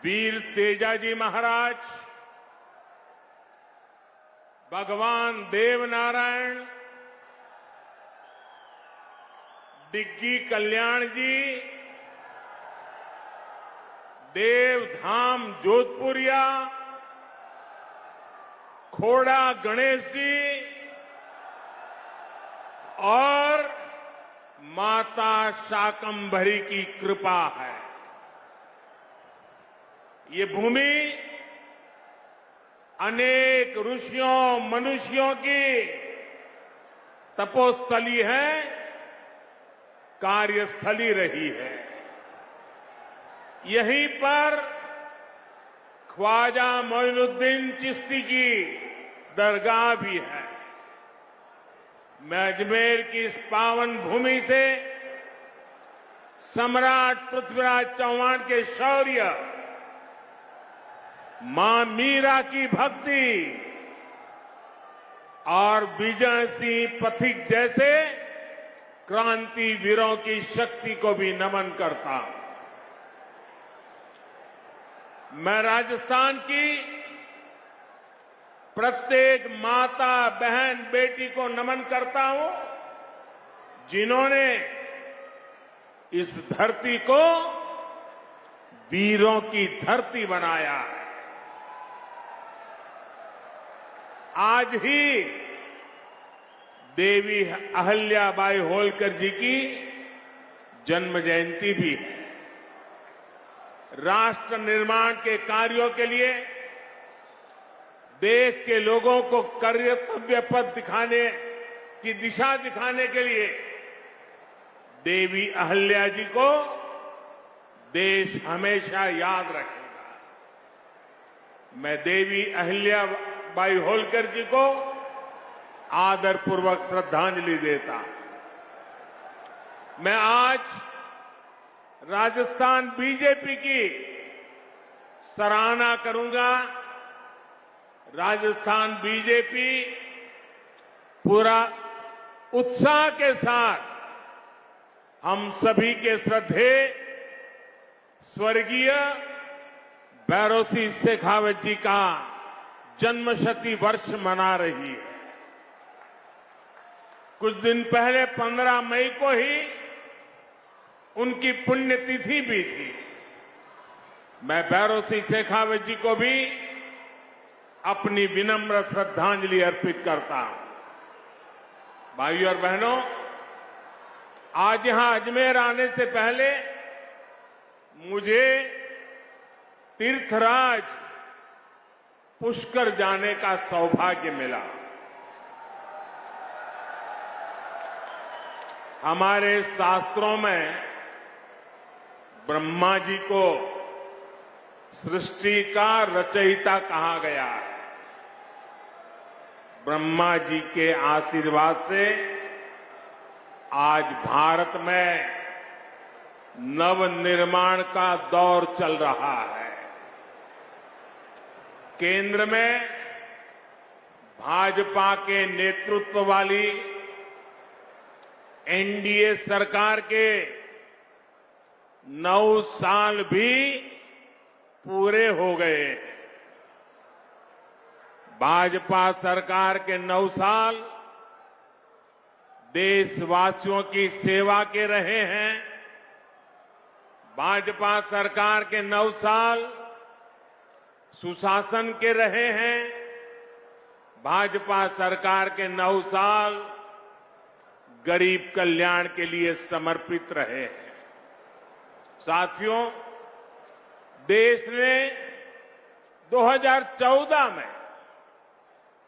वीर तेजाजी महाराज, भगवान देवनारायण, डिग्गी कल्याण जी, देवधाम जोधपुरिया, खोड़ा गणेश जी और माता शाकंभरी की कृपा है। ये भूमि अनेक ऋषियों मनुष्यों की तपोस्थली है, कार्यस्थली रही है। यहीं पर ख्वाजा मोइनुद्दीन चिश्ती की दरगाह भी है। मैं अजमेर की इस पावन भूमि से सम्राट पृथ्वीराज चौहान के शौर्य, मां मीरा की भक्ति और विजय सिंह पथिक जैसे क्रांति वीरों की शक्ति को भी नमन करता हूं। मैं राजस्थान की प्रत्येक माता, बहन, बेटी को नमन करता हूं, जिन्होंने इस धरती को वीरों की धरती बनाया है। आज ही देवी अहल्याबाई होलकर जी की जन्म जयंती भी है। राष्ट्र निर्माण के कार्यों के लिए देश के लोगों को कर्तव्य पथ दिखाने की दिशा दिखाने के लिए देवी अहल्या जी को देश हमेशा याद रखेगा। मैं देवी अहल्याबाई होलकर जी को आदरपूर्वक श्रद्धांजलि देता। मैं आज राजस्थान बीजेपी की सराहना करूंगा। राजस्थान बीजेपी पूरा उत्साह के साथ हम सभी के श्रद्धेय स्वर्गीय भैरों सिंह शेखावत जी का जन्मशती वर्ष मना रही है। कुछ दिन पहले 15 मई को ही उनकी पुण्यतिथि भी थी। मैं भैरों सिंह शेखावत जी को भी अपनी विनम्र श्रद्धांजलि अर्पित करता हूं। भाइयों और बहनों, आज यहां अजमेर आने से पहले मुझे तीर्थराज पुष्कर जाने का सौभाग्य मिला। हमारे शास्त्रों में ब्रह्मा जी को सृष्टि का रचयिता कहा गया है। ब्रह्मा जी के आशीर्वाद से आज भारत में नवनिर्माण का दौर चल रहा है। केंद्र में भाजपा के नेतृत्व वाली एनडीए सरकार के 9 साल भी पूरे हो गए। भाजपा सरकार के 9 साल देशवासियों की सेवा के रहे हैं। भाजपा सरकार के 9 साल सुशासन के रहे हैं। भाजपा सरकार के 9 साल गरीब कल्याण के लिए समर्पित रहे हैं। साथियों, देश ने 2014 में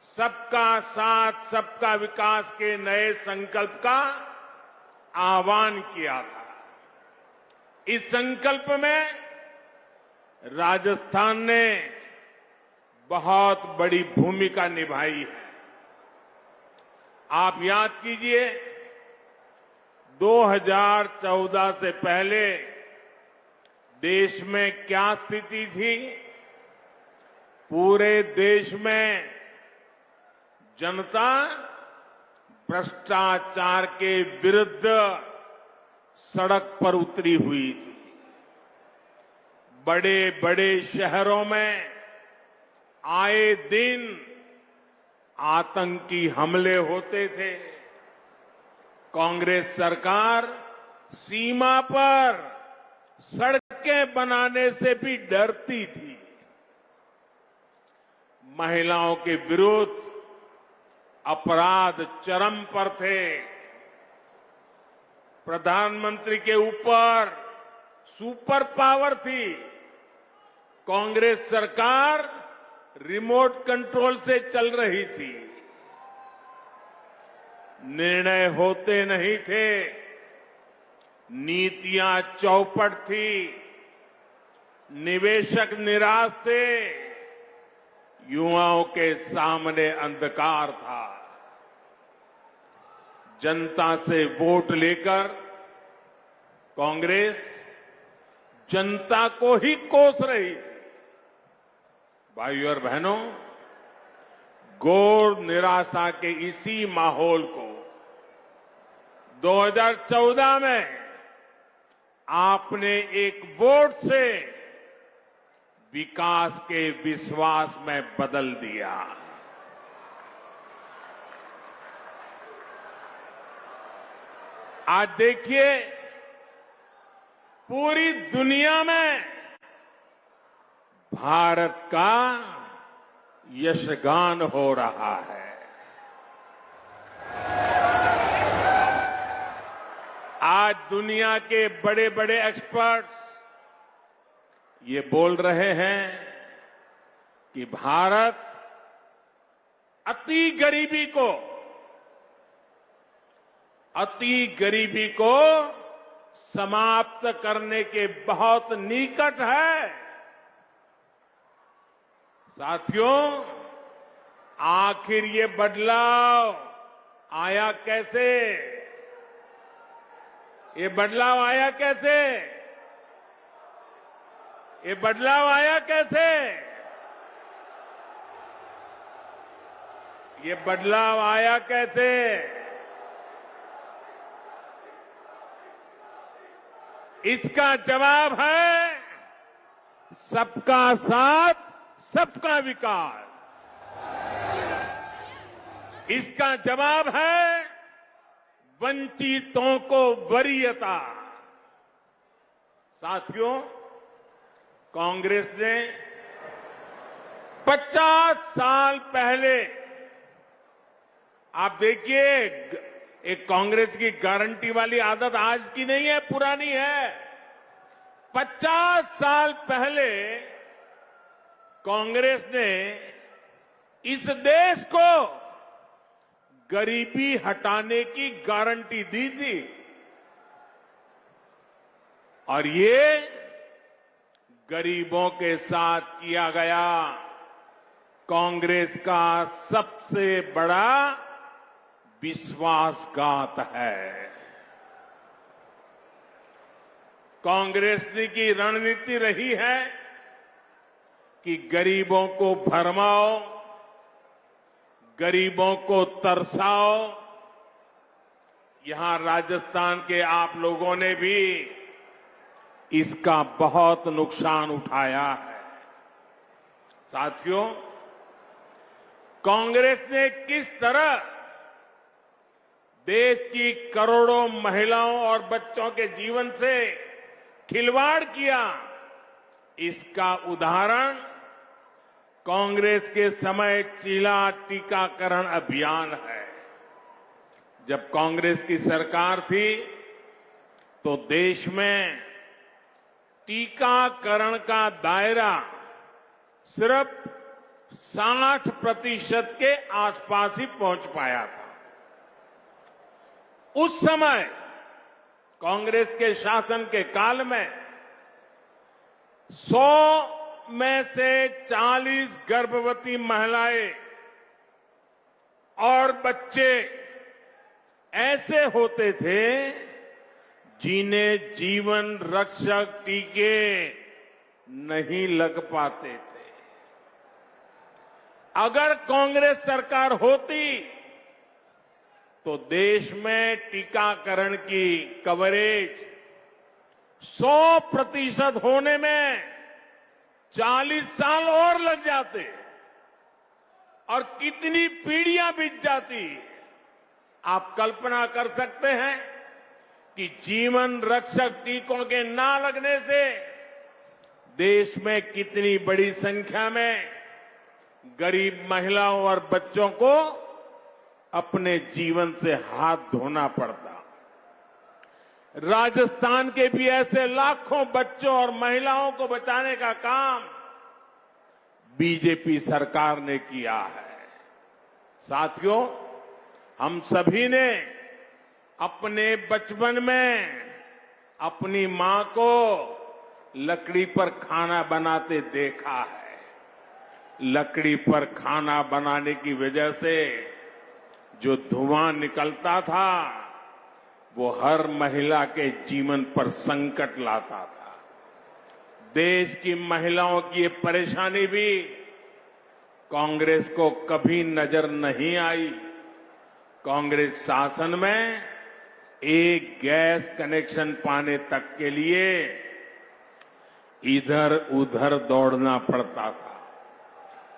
सबका साथ सबका विकास के नए संकल्प का आह्वान किया था। इस संकल्प में राजस्थान ने बहुत बड़ी भूमिका निभाई है। आप याद कीजिए, 2014 से पहले देश में क्या स्थिति थी। पूरे देश में जनता भ्रष्टाचार के विरुद्ध सड़क पर उतरी हुई थी। बड़े बड़े शहरों में आए दिन आतंकी हमले होते थे। कांग्रेस सरकार सीमा पर सड़कें बनाने से भी डरती थी। महिलाओं के विरुद्ध अपराध चरम पर थे। प्रधानमंत्री के ऊपर सुपर पावर थी। कांग्रेस सरकार रिमोट कंट्रोल से चल रही थी। निर्णय होते नहीं थे, नीतियां चौपट थी, निवेशक निराश थे, युवाओं के सामने अंधकार था। जनता से वोट लेकर कांग्रेस जनता को ही कोस रही थी। भाइयों और बहनों, घोर निराशा के इसी माहौल को 2014 में आपने एक वोट से विकास के विश्वास में बदल दिया। आज देखिए, पूरी दुनिया में भारत का यशगान हो रहा है। आज दुनिया के बड़े बड़े एक्सपर्ट्स ये बोल रहे हैं कि भारत अति गरीबी को समाप्त करने के बहुत निकट है। साथियों, आखिर ये बदलाव आया कैसे? ये बदलाव आया कैसे? ये बदलाव आया कैसे? ये बदलाव आया कैसे? इसका जवाब है सबका साथ, सबका विकास। इसका जवाब है वंचितों को वरीयता। साथियों, कांग्रेस ने 50 साल पहले, आप देखिए, एक कांग्रेस की गारंटी वाली आदत आज की नहीं है, पुरानी है। 50 साल पहले कांग्रेस ने इस देश को गरीबी हटाने की गारंटी दी थी, और ये गरीबों के साथ किया गया कांग्रेस का सबसे बड़ा विश्वासघात है। कांग्रेस की रणनीति रही है कि गरीबों को भरमाओ, गरीबों को तरसाओ। यहां राजस्थान के आप लोगों ने भी इसका बहुत नुकसान उठाया है। साथियों, कांग्रेस ने किस तरह देश की करोड़ों महिलाओं और बच्चों के जीवन से खिलवाड़ किया, इसका उदाहरण कांग्रेस के समय चीला टीकाकरण अभियान है। जब कांग्रेस की सरकार थी तो देश में टीकाकरण का दायरा सिर्फ 60% के आसपास ही पहुंच पाया था। उस समय कांग्रेस के शासन के काल में 100 में से 40 गर्भवती महिलाएं और बच्चे ऐसे होते थे जिन्हें जीवन रक्षक टीके नहीं लग पाते थे। अगर कांग्रेस सरकार होती तो देश में टीकाकरण की कवरेज 100% होने में 40 साल और लग जाते और कितनी पीढ़ियां बीत जाती। आप कल्पना कर सकते हैं कि जीवन रक्षक टीकों के ना लगने से देश में कितनी बड़ी संख्या में गरीब महिलाओं और बच्चों को अपने जीवन से हाथ धोना पड़ता। राजस्थान के भी ऐसे लाखों बच्चों और महिलाओं को बचाने का काम बीजेपी सरकार ने किया है। साथियों, हम सभी ने अपने बचपन में अपनी मां को लकड़ी पर खाना बनाते देखा है। लकड़ी पर खाना बनाने की वजह से जो धुआं निकलता था वो हर महिला के जीवन पर संकट लाता था। देश की महिलाओं की ये परेशानी भी कांग्रेस को कभी नजर नहीं आई। कांग्रेस शासन में एक गैस कनेक्शन पाने तक के लिए इधर उधर दौड़ना पड़ता था,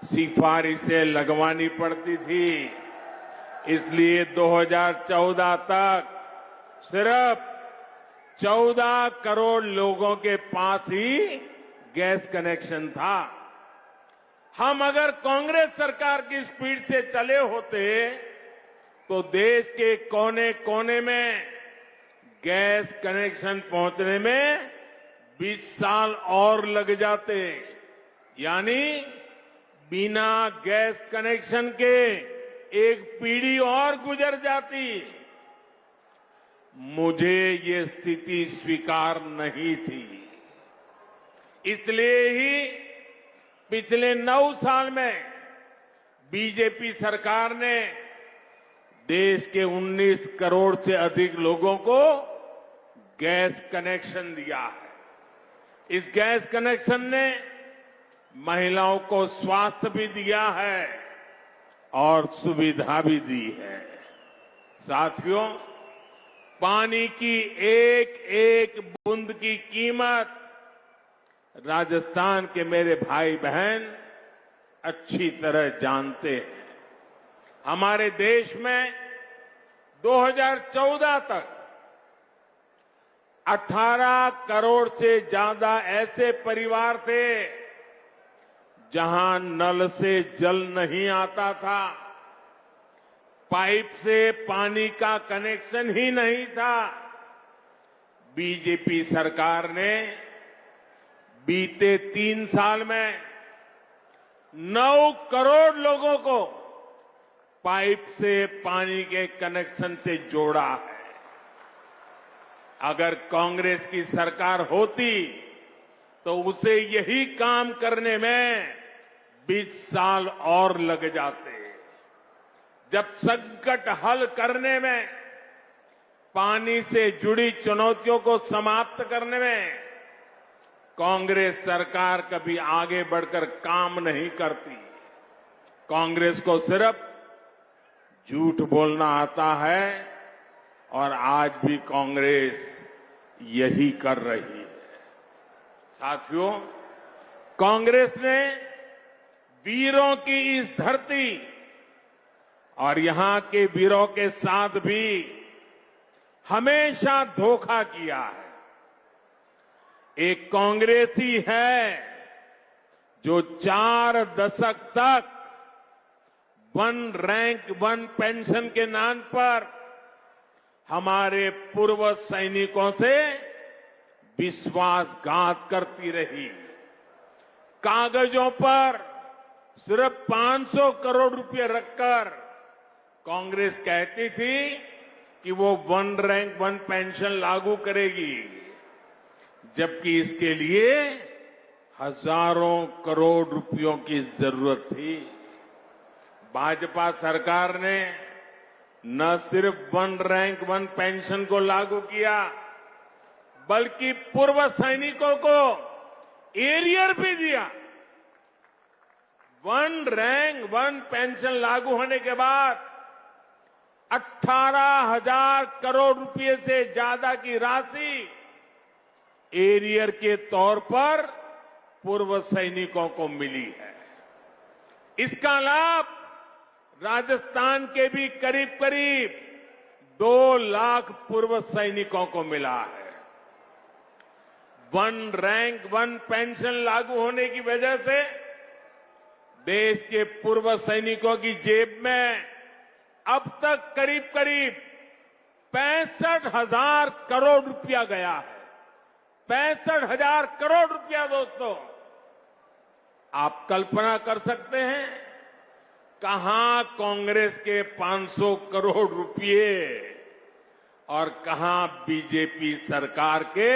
सिफारिशें लगवानी पड़ती थी। इसलिए 2014 तक सिर्फ 14 करोड़ लोगों के पास ही गैस कनेक्शन था। हम अगर कांग्रेस सरकार की स्पीड से चले होते तो देश के कोने कोने में गैस कनेक्शन पहुंचने में 20 साल और लग जाते। यानी बिना गैस कनेक्शन के एक पीढ़ी और गुजर जाती। मुझे ये स्थिति स्वीकार नहीं थी। इसलिए ही पिछले 9 साल में बीजेपी सरकार ने देश के 19 करोड़ से अधिक लोगों को गैस कनेक्शन दिया है। इस गैस कनेक्शन ने महिलाओं को स्वास्थ्य भी दिया है और सुविधा भी दी है। साथियों, पानी की एक एक बूंद की कीमत राजस्थान के मेरे भाई बहन अच्छी तरह जानते हैं। हमारे देश में 2014 तक 18 करोड़ से ज्यादा ऐसे परिवार थे जहां नल से जल नहीं आता था, पाइप से पानी का कनेक्शन ही नहीं था। बीजेपी सरकार ने बीते 3 साल में 9 करोड़ लोगों को पाइप से पानी के कनेक्शन से जोड़ा है। अगर कांग्रेस की सरकार होती तो उसे यही काम करने में 20 साल और लग जाते। जब संकट हल करने में, पानी से जुड़ी चुनौतियों को समाप्त करने में कांग्रेस सरकार कभी आगे बढ़कर काम नहीं करती। कांग्रेस को सिर्फ झूठ बोलना आता है और आज भी कांग्रेस यही कर रही है। साथियों, कांग्रेस ने वीरों की इस धरती और यहां के वीरों के साथ भी हमेशा धोखा किया है। एक कांग्रेसी है जो 4 दशक तक 1 रैंक 1 पेंशन के नाम पर हमारे पूर्व सैनिकों से विश्वासघात करती रही। कागजों पर सिर्फ 500 करोड़ रुपए रखकर कांग्रेस कहती थी कि वो 1 रैंक 1 पेंशन लागू करेगी, जबकि इसके लिए हजारों करोड़ रुपयों की जरूरत थी। भाजपा सरकार ने न सिर्फ 1 रैंक 1 पेंशन को लागू किया, बल्कि पूर्व सैनिकों को एरियर भी दिया। 1 रैंक 1 पेंशन लागू होने के बाद 18,000 करोड़ रुपए से ज्यादा की राशि एरियर के तौर पर पूर्व सैनिकों को मिली है। इसका लाभ राजस्थान के भी करीब करीब 2 लाख पूर्व सैनिकों को मिला है। वन रैंक वन पेंशन लागू होने की वजह से देश के पूर्व सैनिकों की जेब में अब तक करीब करीब 65,000 करोड़ रुपया गया है। 65,000 करोड़ रुपया दोस्तों, आप कल्पना कर सकते हैं कहां कांग्रेस के 500 करोड़ रुपये और कहां बीजेपी सरकार के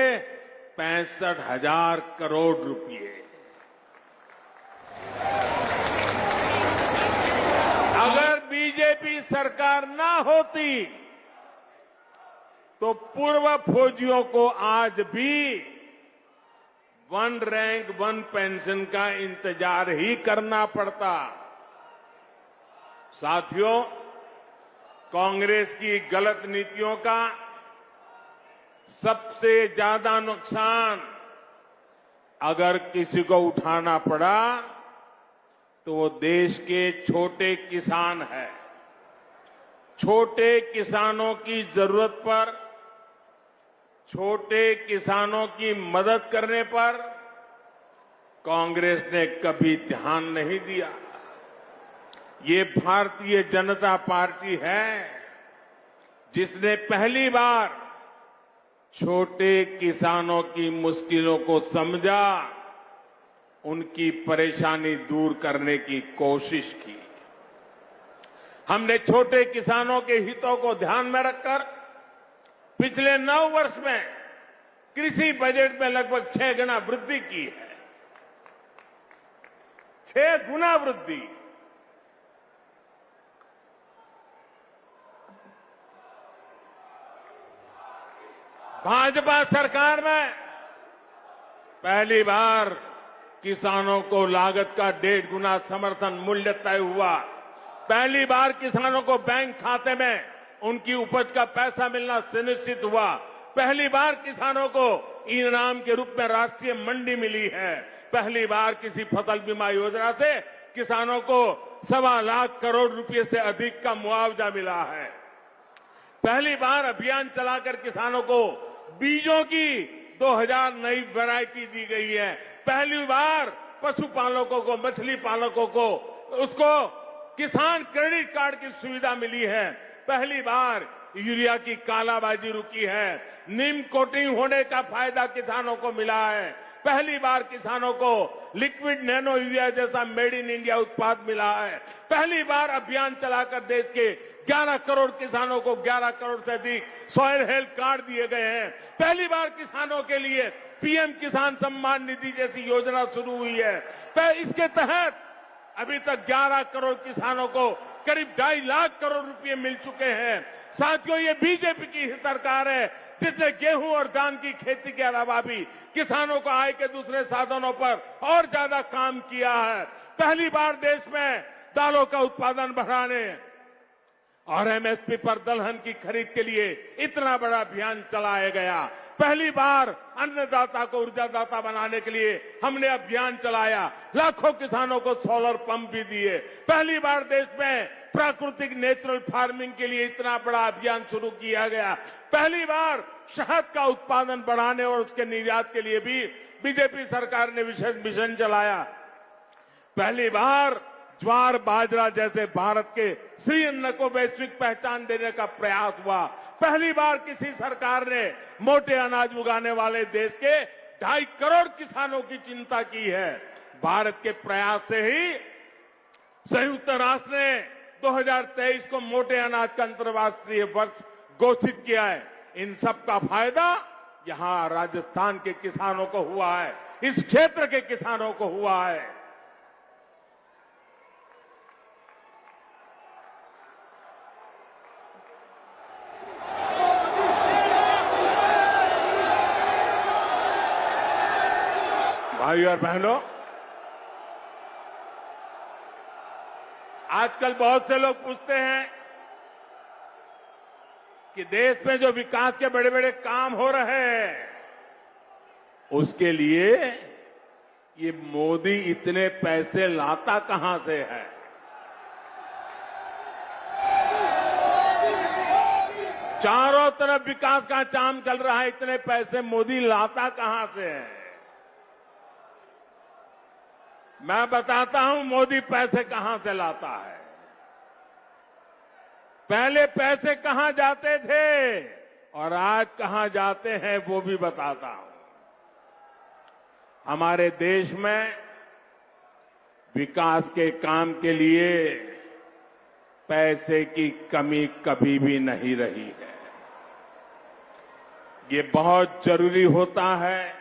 65,000 करोड़ रुपये। अगर बीजेपी सरकार ना होती तो पूर्व फौजियों को आज भी वन रैंक वन पेंशन का इंतजार ही करना पड़ता। साथियों, कांग्रेस की गलत नीतियों का सबसे ज्यादा नुकसान अगर किसी को उठाना पड़ा तो वो देश के छोटे किसान हैं। छोटे किसानों की जरूरत पर, छोटे किसानों की मदद करने पर कांग्रेस ने कभी ध्यान नहीं दिया। ये भारतीय जनता पार्टी है जिसने पहली बार छोटे किसानों की मुश्किलों को समझा, उनकी परेशानी दूर करने की कोशिश की। हमने छोटे किसानों के हितों को ध्यान में रखकर पिछले 9 वर्ष में कृषि बजट में लगभग 6 गुना वृद्धि की है। 6 गुना वृद्धि। भाजपा सरकार में पहली बार किसानों को लागत का 1.5 गुना समर्थन मूल्य तय हुआ। पहली बार किसानों को बैंक खाते में उनकी उपज का पैसा मिलना सुनिश्चित हुआ। पहली बार किसानों को इनाम के रूप में राष्ट्रीय मंडी मिली है। पहली बार किसी फसल बीमा योजना से किसानों को 1.25 लाख करोड़ रुपए से अधिक का मुआवजा मिला है। पहली बार अभियान चलाकर किसानों को बीजों की 2000 नई वैरायटी दी गई है। पहली बार पशुपालकों को, मछली पालकों को उसको किसान क्रेडिट कार्ड की सुविधा मिली है। पहली बार यूरिया की कालाबाजी रुकी है। नीम कोटिंग होने का फायदा किसानों को मिला है। पहली बार किसानों को लिक्विड नैनो यूरिया जैसा मेड इन इंडिया उत्पाद मिला है। पहली बार अभियान चलाकर देश के 11 करोड़ किसानों को 11 करोड़ से अधिक सॉइल हेल्थ कार्ड दिए गए हैं। पहली बार किसानों के लिए पीएम किसान सम्मान निधि जैसी योजना शुरू हुई है। इसके तहत अभी तक 11 करोड़ किसानों को करीब 2.5 लाख करोड़ रुपए मिल चुके हैं। साथियों, ये बीजेपी की ही सरकार है जिसने गेहूं और धान की खेती के अलावा भी किसानों को आय के दूसरे साधनों पर और ज्यादा काम किया है। पहली बार देश में दालों का उत्पादन बढ़ाने और एमएसपी पर दलहन की खरीद के लिए इतना बड़ा अभियान चलाया गया। पहली बार अन्नदाता को ऊर्जादाता बनाने के लिए हमने अभियान चलाया। लाखों किसानों को सोलर पंप भी दिए। पहली बार देश में प्राकृतिक नेचुरल फार्मिंग के लिए इतना बड़ा अभियान शुरू किया गया। पहली बार शहद का उत्पादन बढ़ाने और उसके निर्यात के लिए भी बीजेपी सरकार ने विशेष मिशन चलाया। पहली बार ज्वार बाजरा जैसे भारत के श्री अन्न को वैश्विक पहचान देने का प्रयास हुआ। पहली बार किसी सरकार ने मोटे अनाज उगाने वाले देश के 2.5 करोड़ किसानों की चिंता की है। भारत के प्रयास से ही संयुक्त राष्ट्र ने 2023 को मोटे अनाज का अंतर्राष्ट्रीय वर्ष घोषित किया है। इन सब का फायदा यहां राजस्थान के किसानों को हुआ है, इस क्षेत्र के किसानों को हुआ है। भाइयों और बहनों, आजकल बहुत से लोग पूछते हैं कि देश में जो विकास के बड़े बड़े काम हो रहे हैं उसके लिए ये मोदी इतने पैसे लाता कहां से है? चारों तरफ विकास का काम चल रहा है, इतने पैसे मोदी लाता कहां से है? मैं बताता हूं मोदी पैसे कहां से लाता है। पहले पैसे कहां जाते थे और आज कहां जाते हैं वो भी बताता हूं। हमारे देश में विकास के काम के लिए पैसे की कमी कभी भी नहीं रही है। ये बहुत जरूरी होता है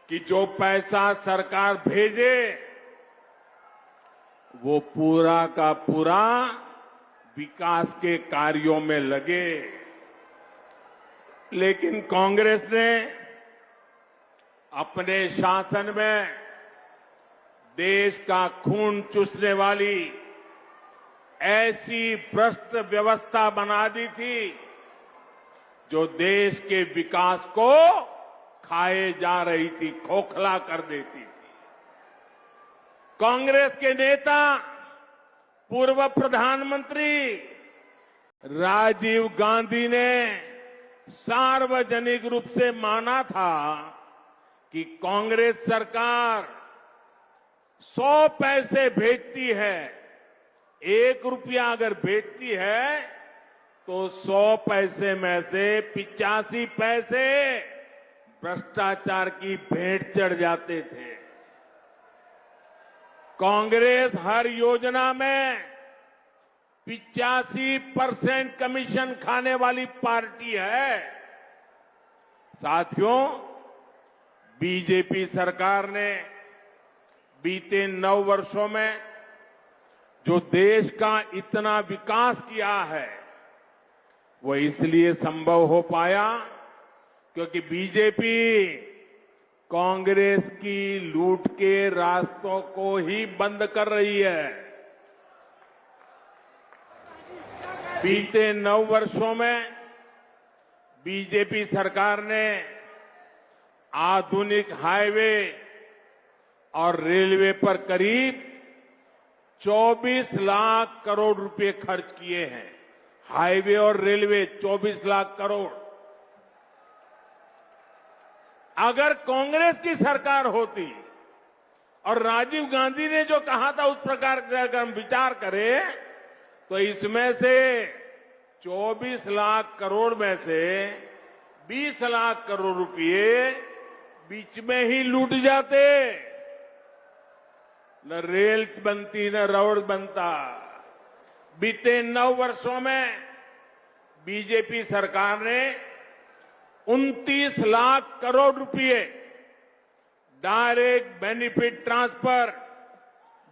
कि जो पैसा सरकार भेजे वो पूरा का पूरा विकास के कार्यों में लगे। लेकिन कांग्रेस ने अपने शासन में देश का खून चूसने वाली ऐसी भ्रष्ट व्यवस्था बना दी थी जो देश के विकास को खाए जा रही थी, खोखला कर देती थी। कांग्रेस के नेता पूर्व प्रधानमंत्री राजीव गांधी ने सार्वजनिक रूप से माना था कि कांग्रेस सरकार 100 पैसे भेजती है, 1 रुपया अगर भेजती है तो 100 पैसे में से 85 पैसे भ्रष्टाचार की भेंट चढ़ जाते थे। कांग्रेस हर योजना में 85% कमीशन खाने वाली पार्टी है। साथियों, बीजेपी सरकार ने बीते 9 वर्षों में जो देश का इतना विकास किया है वो इसलिए संभव हो पाया क्योंकि बीजेपी कांग्रेस की लूट के रास्तों को ही बंद कर रही है। बीते 9 वर्षों में बीजेपी सरकार ने आधुनिक हाईवे और रेलवे पर करीब 24 लाख करोड़ रुपए खर्च किए हैं। हाईवे और रेलवे 24 लाख करोड़। अगर कांग्रेस की सरकार होती और राजीव गांधी ने जो कहा था उस प्रकार से अगर हम विचार करें तो इसमें से 24 लाख करोड़ में से 20 लाख करोड़ रुपए बीच में ही लूट जाते। न रेल बनती न रोड बनता। बीते 9 वर्षों में बीजेपी सरकार ने 29 लाख करोड़ रुपए डायरेक्ट बेनिफिट ट्रांसफर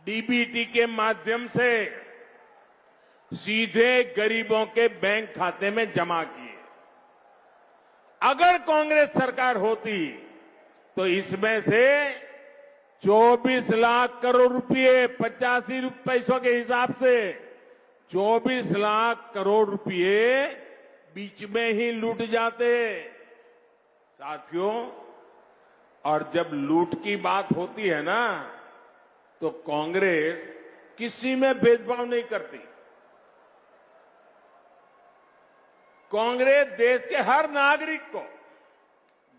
डीबीटी के माध्यम से सीधे गरीबों के बैंक खाते में जमा किए। अगर कांग्रेस सरकार होती तो इसमें से 24 लाख करोड़ रुपए 85 पैसों के हिसाब से 24 लाख करोड़ रुपए बीच में ही लूट जाते। साथियों, और जब लूट की बात होती है ना तो कांग्रेस किसी में भेदभाव नहीं करती। कांग्रेस देश के हर नागरिक को,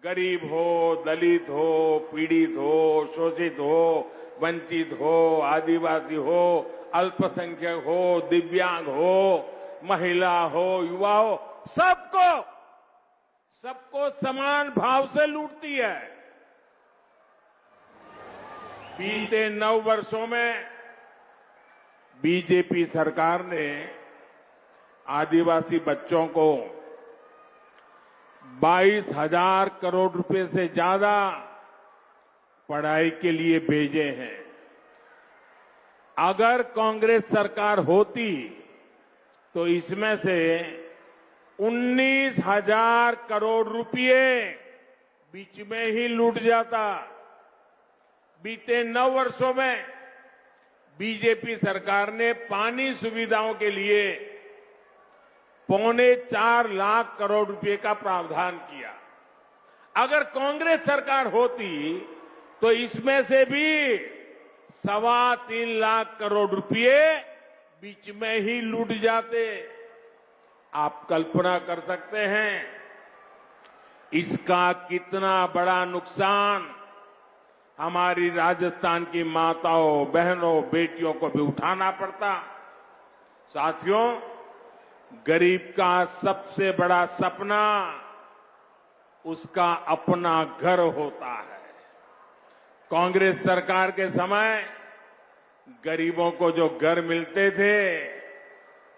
गरीब हो, दलित हो, पीड़ित हो, शोषित हो, वंचित हो, आदिवासी हो, अल्पसंख्यक हो, दिव्यांग हो, महिला हो, युवा हो, सबको समान भाव से लूटती है। बीते 9 वर्षों में बीजेपी सरकार ने आदिवासी बच्चों को 22,000 करोड़ रुपए से ज्यादा पढ़ाई के लिए भेजे हैं। अगर कांग्रेस सरकार होती तो इसमें से 19,000 करोड़ रुपए बीच में ही लूट जाता। बीते 9 वर्षों में बीजेपी सरकार ने पानी सुविधाओं के लिए 4.25 लाख करोड़ रुपए का प्रावधान किया। अगर कांग्रेस सरकार होती तो इसमें से भी 3.25 लाख करोड़ रुपए बीच में ही लूट जाते। आप कल्पना कर सकते हैं इसका कितना बड़ा नुकसान हमारी राजस्थान की माताओं, बहनों, बेटियों को भी उठाना पड़ता। साथियों, गरीब का सबसे बड़ा सपना उसका अपना घर होता है। कांग्रेस सरकार के समय गरीबों को जो घर मिलते थे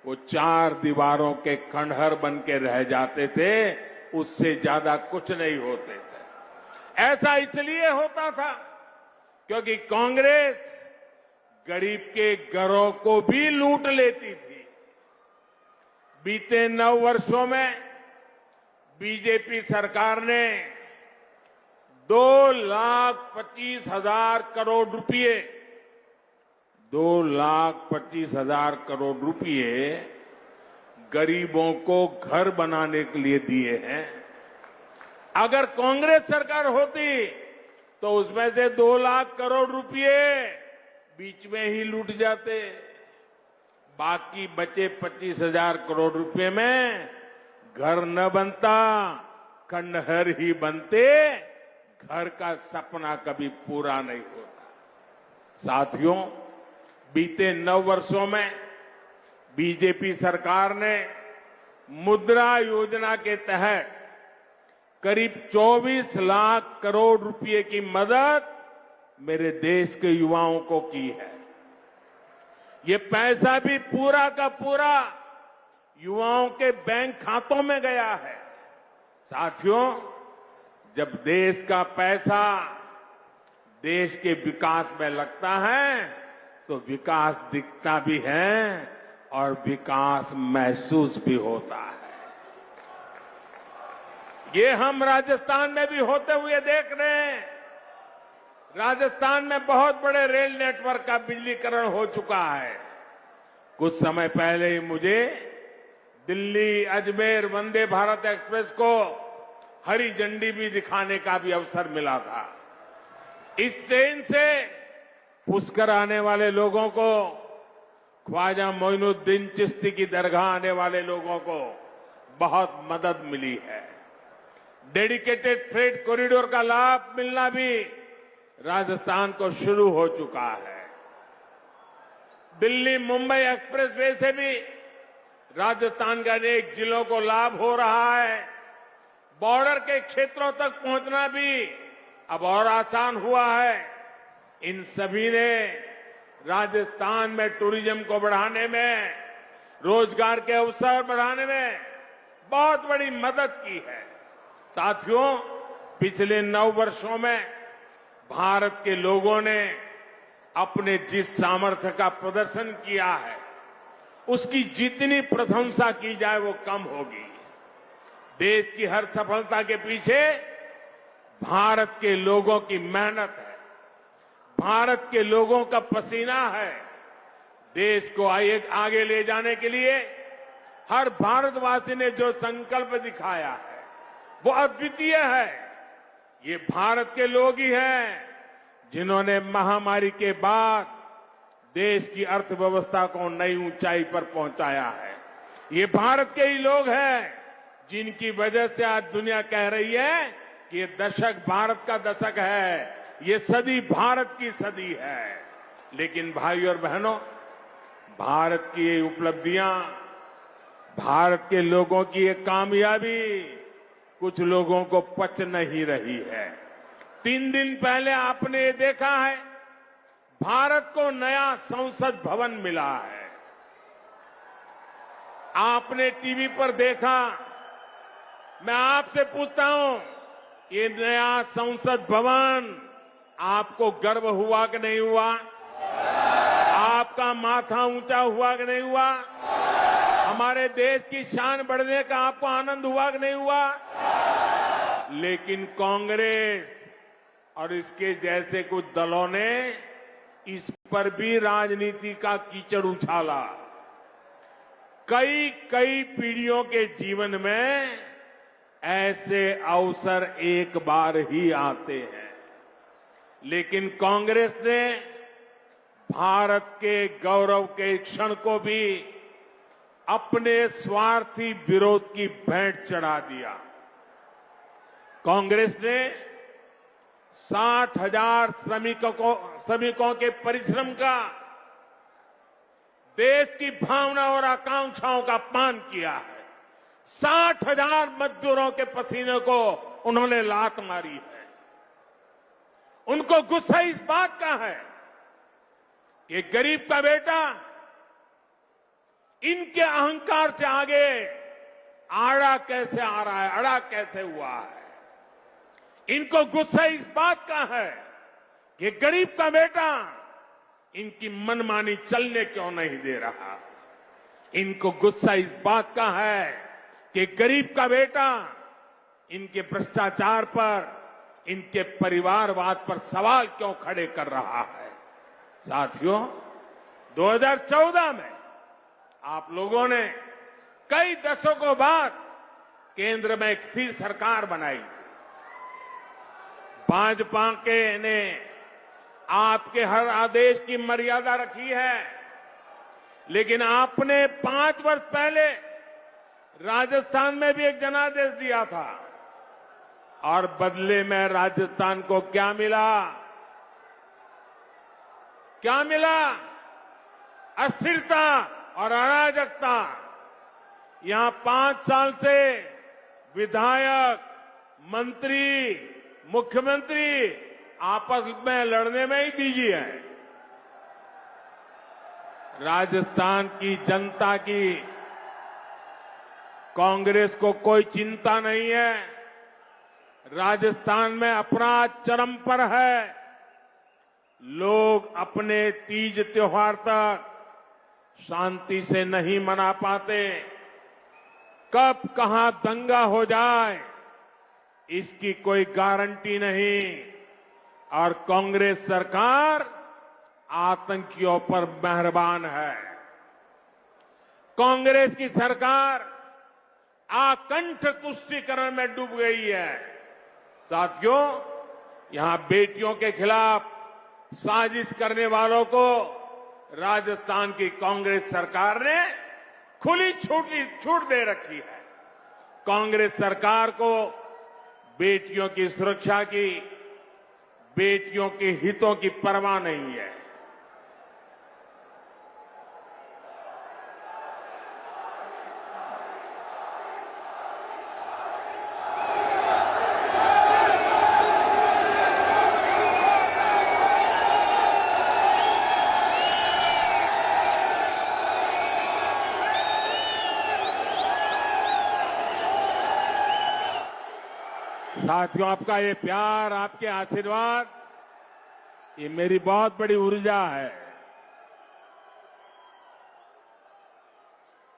वो 4 दीवारों के खंडहर बन के रह जाते थे, उससे ज्यादा कुछ नहीं होते थे। ऐसा इसलिए होता था क्योंकि कांग्रेस गरीब के घरों को भी लूट लेती थी। बीते 9 वर्षों में बीजेपी सरकार ने 2,25,000 करोड़ रुपए 2,25,000 करोड़ रुपए गरीबों को घर बनाने के लिए दिए हैं। अगर कांग्रेस सरकार होती तो उसमें से 2 लाख करोड़ रुपए बीच में ही लूट जाते। बाकी बचे 25,000 करोड़ रुपए में घर न बनता, खंडहर ही बनते, घर का सपना कभी पूरा नहीं होता। साथियों, बीते 9 वर्षों में बीजेपी सरकार ने मुद्रा योजना के तहत करीब 24 लाख करोड़ रुपए की मदद मेरे देश के युवाओं को की है। ये पैसा भी पूरा का पूरा युवाओं के बैंक खातों में गया है। साथियों, जब देश का पैसा देश के विकास में लगता है तो विकास दिखता भी है और विकास महसूस भी होता है। ये हम राजस्थान में भी होते हुए देख रहे हैं। राजस्थान में बहुत बड़े रेल नेटवर्क का बिजलीकरण हो चुका है। कुछ समय पहले ही मुझे दिल्ली अजमेर वंदे भारत एक्सप्रेस को हरी झंडी भी दिखाने का भी अवसर मिला था। इस ट्रेन से पुष्कर आने वाले लोगों को, ख्वाजा मोइनुद्दीन चिश्ती की दरगाह आने वाले लोगों को बहुत मदद मिली है। डेडिकेटेड फ्रेट कॉरिडोर का लाभ मिलना भी राजस्थान को शुरू हो चुका है। दिल्ली मुंबई एक्सप्रेस वे से भी राजस्थान के अनेक जिलों को लाभ हो रहा है। बॉर्डर के क्षेत्रों तक पहुंचना भी अब और आसान हुआ है। इन सभी ने राजस्थान में टूरिज्म को बढ़ाने में, रोजगार के अवसर बढ़ाने में बहुत बड़ी मदद की है। साथियों, पिछले 9 वर्षों में भारत के लोगों ने अपने जिस सामर्थ्य का प्रदर्शन किया है उसकी जितनी प्रशंसा की जाए वो कम होगी। देश की हर सफलता के पीछे भारत के लोगों की मेहनत है, भारत के लोगों का पसीना है। देश को आगे ले जाने के लिए हर भारतवासी ने जो संकल्प दिखाया है वो अद्वितीय है। ये भारत के लोग ही हैं जिन्होंने महामारी के बाद देश की अर्थव्यवस्था को नई ऊंचाई पर पहुंचाया है। ये भारत के ही लोग हैं जिनकी वजह से आज दुनिया कह रही है कि ये दशक भारत का दशक है, ये सदी भारत की सदी है। लेकिन भाइयों और बहनों, भारत की ये उपलब्धियां, भारत के लोगों की ये कामयाबी कुछ लोगों को पच नहीं रही है। 3 दिन पहले आपने ये देखा है, भारत को नया संसद भवन मिला है। आपने टीवी पर देखा। मैं आपसे पूछता हूं, ये नया संसद भवन आपको गर्व हुआ कि नहीं हुआ? आपका माथा ऊंचा हुआ कि नहीं हुआ? हमारे देश की शान बढ़ने का आपको आनंद हुआ कि नहीं हुआ? लेकिन कांग्रेस और इसके जैसे कुछ दलों ने इस पर भी राजनीति का कीचड़ उछाला। कई पीढ़ियों के जीवन में ऐसे अवसर एक बार ही आते हैं। लेकिन कांग्रेस ने भारत के गौरव के क्षण को भी अपने स्वार्थी विरोध की भेंट चढ़ा दिया। कांग्रेस ने 60,000 श्रमिकों के परिश्रम का, देश की भावना और आकांक्षाओं का अपमान किया है। 60,000 मजदूरों के पसीने को उन्होंने लात मारी है। उनको गुस्सा इस बात का है कि गरीब का बेटा इनके अहंकार से आगे आड़ा कैसे आ रहा है, अड़ा कैसे हुआ है। इनको गुस्सा इस बात का है कि गरीब का बेटा इनकी मनमानी चलने क्यों नहीं दे रहा। इनको गुस्सा इस बात का है कि गरीब का बेटा इनके भ्रष्टाचार पर, इनके परिवारवाद पर सवाल क्यों खड़े कर रहा है। साथियों, 2014 में आप लोगों ने कई दशकों बाद केंद्र में एक स्थिर सरकार बनाई थी। भाजपा के ने आपके हर आदेश की मर्यादा रखी है, लेकिन आपने 5 वर्ष पहले राजस्थान में भी एक जनादेश दिया था और बदले में राजस्थान को क्या मिला? क्या मिला? अस्थिरता और अराजकता। यहां 5 साल से विधायक, मंत्री, मुख्यमंत्री आपस में लड़ने में ही बिजी है। राजस्थान की जनता की कांग्रेस को कोई चिंता नहीं है। राजस्थान में अपराध चरम पर है। लोग अपने तीज त्योहार तक शांति से नहीं मना पाते। कब कहां दंगा हो जाए इसकी कोई गारंटी नहीं। और कांग्रेस सरकार आतंकियों पर मेहरबान है। कांग्रेस की सरकार आकंठ तुष्टीकरण में डूब गई है। साथियों, यहां बेटियों के खिलाफ साजिश करने वालों को राजस्थान की कांग्रेस सरकार ने खुली छूट दे रखी है। कांग्रेस सरकार को बेटियों की सुरक्षा की, बेटियों के हितों की परवाह नहीं है। साथियों, आपका ये प्यार, आपके आशीर्वाद, ये मेरी बहुत बड़ी ऊर्जा है।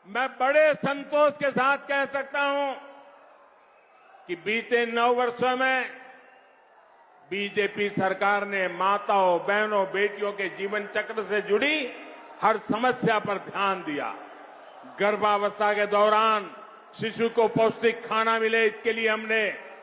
मैं बड़े संतोष के साथ कह सकता हूं कि बीते 9 वर्षों में बीजेपी सरकार ने माताओं, बहनों, बेटियों के जीवन चक्र से जुड़ी हर समस्या पर ध्यान दिया। गर्भावस्था के दौरान शिशु को पौष्टिक खाना मिले, इसके लिए हमने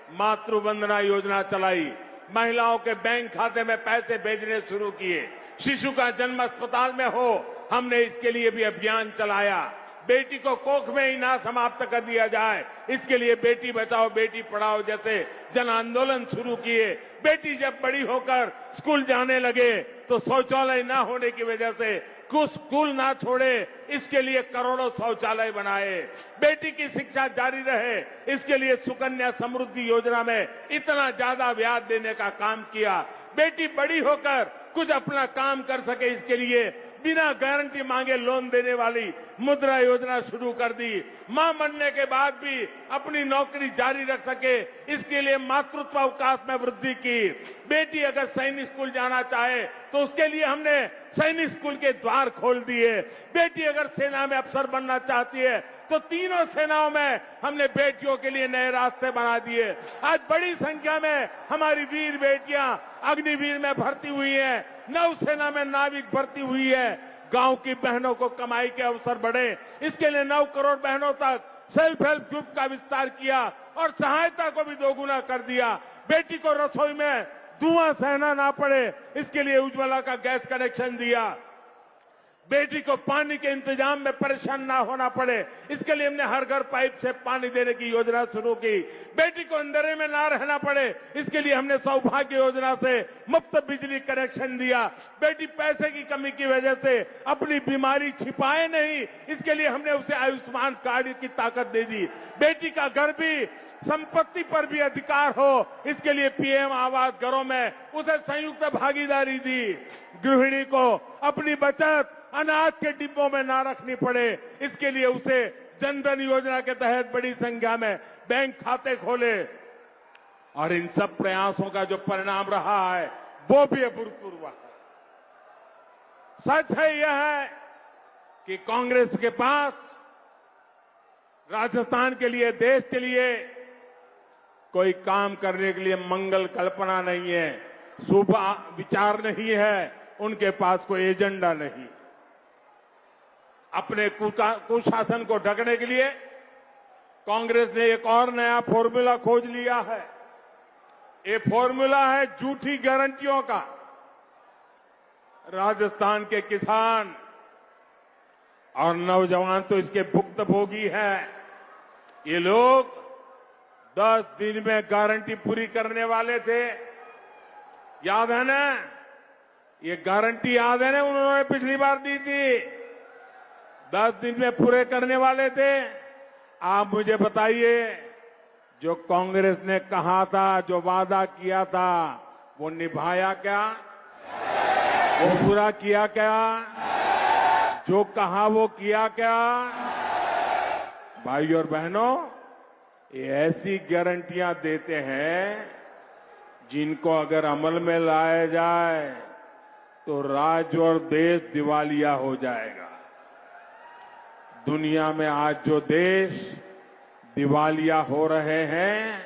मातृ वंदना योजना चलाई। महिलाओं के बैंक खाते में पैसे भेजने शुरू किए। शिशु का जन्म अस्पताल में हो, हमने इसके लिए भी अभियान चलाया। बेटी को कोख में ही ना समाप्त कर दिया जाए, इसके लिए बेटी बचाओ बेटी पढ़ाओ जैसे जन आंदोलन शुरू किए। बेटी जब बड़ी होकर स्कूल जाने लगे तो शौचालय ना होने की वजह से कुछ स्कूल ना छोड़े, इसके लिए करोड़ों शौचालय बनाए। बेटी की शिक्षा जारी रहे, इसके लिए सुकन्या समृद्धि योजना में इतना ज्यादा ब्याज देने का काम किया। बेटी बड़ी होकर कुछ अपना काम कर सके, इसके लिए बिना गारंटी मांगे लोन देने वाली मुद्रा योजना शुरू कर दी। मां बनने के बाद भी अपनी नौकरी जारी रख सके, इसके लिए मातृत्व अवकाश में वृद्धि की। बेटी अगर सैनिक स्कूल जाना चाहे तो उसके लिए हमने सैनिक स्कूल के द्वार खोल दिए। बेटी अगर सेना में अफसर बनना चाहती है तो तीनों सेनाओं में हमने बेटियों के लिए नए रास्ते बना दिए। आज बड़ी संख्या में हमारी वीर बेटियां अग्निवीर में भर्ती हुई हैं, नौसेना में नाविक भर्ती हुई है। गांव की बहनों को कमाई के अवसर बढ़े, इसके लिए 9 करोड़ बहनों तक सेल्फ हेल्प ग्रुप का विस्तार किया और सहायता को भी दोगुना कर दिया। बेटी को रसोई में धुआं सहना ना पड़े, इसके लिए उज्ज्वला का गैस कनेक्शन दिया। बेटी को पानी के इंतजाम में परेशान ना होना पड़े, इसके लिए हमने हर घर पाइप से पानी देने की योजना शुरू की। बेटी को अंधेरे में ना रहना पड़े, इसके लिए हमने सौभाग्य योजना से मुफ्त बिजली कनेक्शन दिया। बेटी पैसे की कमी की वजह से अपनी बीमारी छिपाए नहीं, इसके लिए हमने उसे आयुष्मान कार्ड की ताकत दे दी। बेटी का घर भी, संपत्ति पर भी अधिकार हो, इसके लिए पीएम आवास घरों में उसे संयुक्त भागीदारी दी। गृहिणी को अपनी बचत अनाज के डिब्बों में ना रखनी पड़े, इसके लिए उसे जनधन योजना के तहत बड़ी संख्या में बैंक खाते खोले। और इन सब प्रयासों का जो परिणाम रहा है वो भी अभूतपूर्व है। सच है यह है कि कांग्रेस के पास राजस्थान के लिए, देश के लिए कोई काम करने के लिए मंगल कल्पना नहीं है, शुभ विचार नहीं है, उनके पास कोई एजेंडा नहीं। अपने कुशासन को ढकने के लिए कांग्रेस ने एक और नया फॉर्मूला खोज लिया है। ये फॉर्मूला है झूठी गारंटियों का। राजस्थान के किसान और नौजवान तो इसके भुक्तभोगी हैं। ये लोग 10 दिन में गारंटी पूरी करने वाले थे, याद है ना? ये गारंटी याद है ना, उन्होंने पिछली बार दी थी, 10 दिन में पूरे करने वाले थे। आप मुझे बताइए, जो कांग्रेस ने कहा था, जो वादा किया था, वो निभाया क्या? वो पूरा किया क्या? जो कहा वो किया क्या? भाई और बहनों, ये ऐसी गारंटियां देते हैं जिनको अगर अमल में लाया जाए तो राज्य और देश दिवालिया हो जाएगा। दुनिया में आज जो देश दिवालिया हो रहे हैं,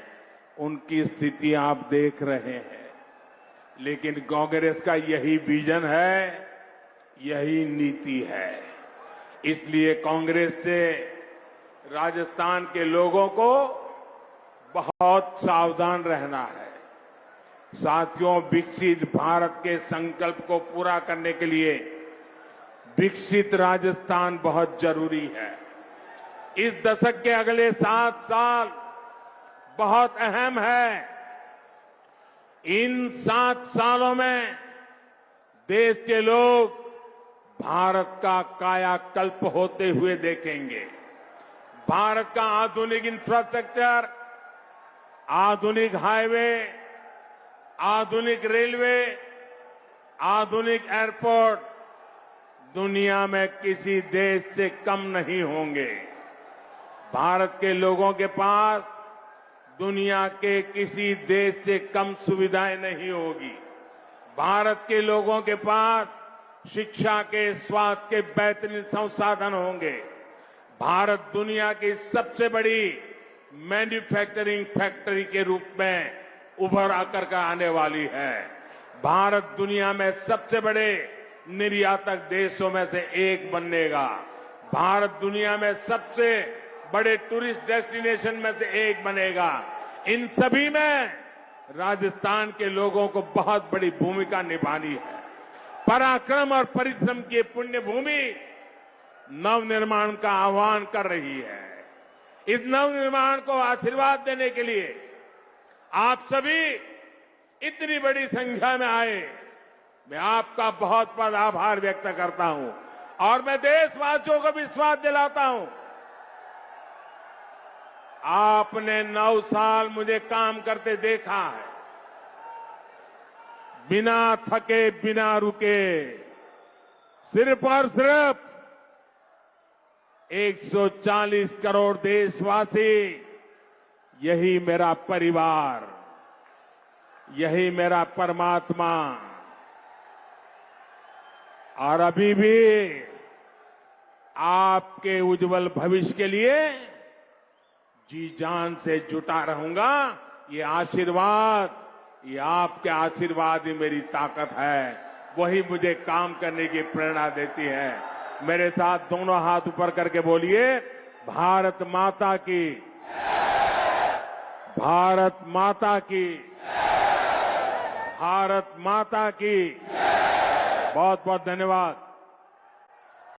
उनकी स्थिति आप देख रहे हैं। लेकिन कांग्रेस का यही विजन है, यही नीति है। इसलिए कांग्रेस से राजस्थान के लोगों को बहुत सावधान रहना है। साथियों, विकसित भारत के संकल्प को पूरा करने के लिए विकसित राजस्थान बहुत जरूरी है। इस दशक के अगले 7 साल बहुत अहम है। इन 7 सालों में देश के लोग भारत का कायाकल्प होते हुए देखेंगे। भारत का आधुनिक इंफ्रास्ट्रक्चर, आधुनिक हाईवे, आधुनिक रेलवे, आधुनिक एयरपोर्ट दुनिया में किसी देश से कम नहीं होंगे। भारत के लोगों के पास दुनिया के किसी देश से कम सुविधाएं नहीं होगी। भारत के लोगों के पास शिक्षा के, स्वास्थ्य के बेहतरीन संसाधन होंगे। भारत दुनिया की सबसे बड़ी मैन्युफैक्चरिंग फैक्ट्री के रूप में उभर आकर के आने वाली है। भारत दुनिया में सबसे बड़े निर्यातक देशों में से एक बनेगा। भारत दुनिया में सबसे बड़े टूरिस्ट डेस्टिनेशन में से एक बनेगा। इन सभी में राजस्थान के लोगों को बहुत बड़ी भूमिका निभानी है। पराक्रम और परिश्रम की पुण्य भूमि नवनिर्माण का आह्वान कर रही है। इस नवनिर्माण को आशीर्वाद देने के लिए आप सभी इतनी बड़ी संख्या में आए, मैं आपका बहुत बहुत आभार व्यक्त करता हूं। और मैं देशवासियों को विश्वास दिलाता हूं, आपने 9 साल मुझे काम करते देखा है, बिना थके, बिना रुके, सिर्फ और सिर्फ 140 करोड़ देशवासी, यही मेरा परिवार, यही मेरा परमात्मा। और अभी भी आपके उज्जवल भविष्य के लिए जी जान से जुटा रहूंगा। ये आशीर्वाद, ये आपके आशीर्वाद ही मेरी ताकत है, वही मुझे काम करने की प्रेरणा देती है। मेरे साथ दोनों हाथ ऊपर करके बोलिए, भारत माता की, भारत माता की, भारत माता की बहुत बहुत धन्यवाद।